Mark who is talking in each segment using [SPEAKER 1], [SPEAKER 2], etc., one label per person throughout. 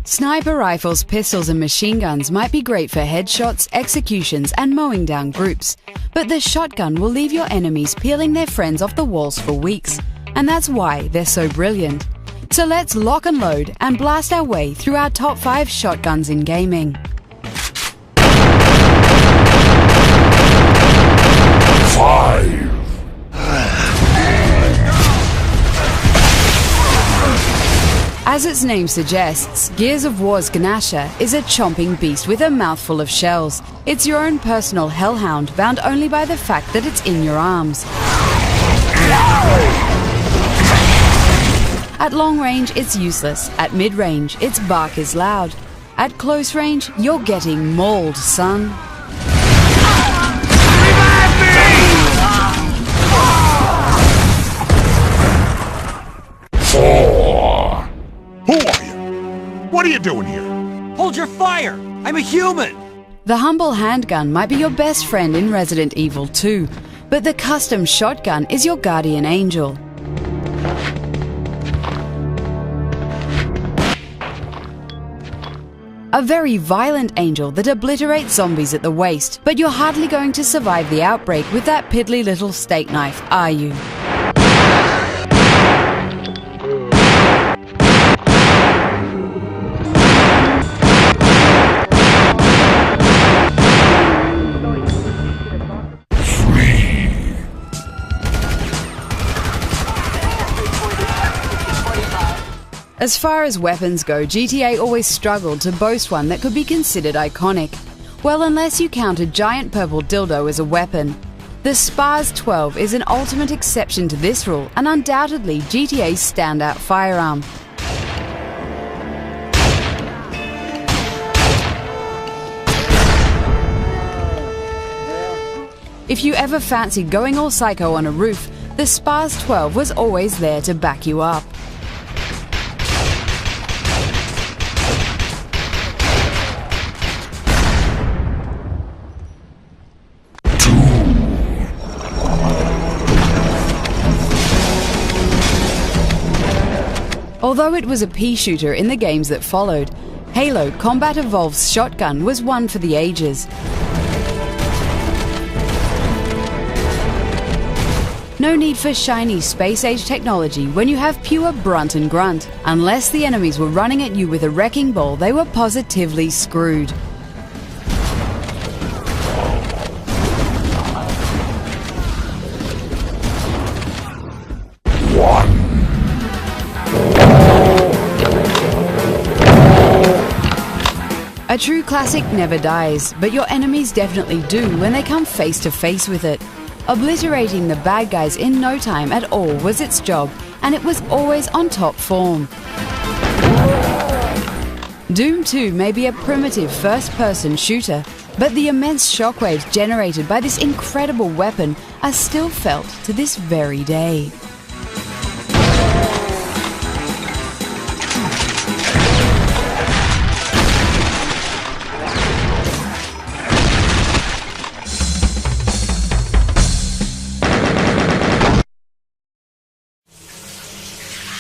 [SPEAKER 1] Sniper rifles, pistols and machine guns might be great for headshots, executions and mowing down groups. But the shotgun will leave your enemies peeling their friends off the walls for weeks. And that's why they're so brilliant. So let's lock and load and blast our way through our top 5 shotguns in gaming. As its name suggests, Gears of War's Ganasha is a chomping beast with a mouthful of shells. It's your own personal hellhound, bound only by the fact that it's in your arms. At long range, it's useless. At mid-range, its bark is loud. At close range, you're getting mauled, son.
[SPEAKER 2] Who are you? What are you doing here?
[SPEAKER 3] Hold your fire! I'm a human!
[SPEAKER 1] The humble handgun might be your best friend in Resident Evil 2, but the custom shotgun is your guardian angel. A very violent angel that obliterates zombies at the waist, but you're hardly going to survive the outbreak with that piddly little steak knife, are you? As far as weapons go, GTA always struggled to boast one that could be considered iconic. Well, unless you count a giant purple dildo as a weapon. The Spars 12 is an ultimate exception to this rule and undoubtedly GTA's standout firearm. If you ever fancied going all psycho on a roof, the Spars 12 was always there to back you up. Although it was a pea shooter in the games that followed, Halo Combat Evolved's shotgun was one for the ages. No need for shiny space-age technology when you have pure brunt and grunt. Unless the enemies were running at you with a wrecking ball, they were positively screwed. A true classic never dies, but your enemies definitely do when they come face to face with it. Obliterating the bad guys in no time at all was its job, and it was always on top form. Doom 2 may be a primitive first-person shooter, but the immense shockwaves generated by this incredible weapon are still felt to this very day.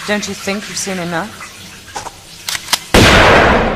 [SPEAKER 4] Don't you think you've seen enough?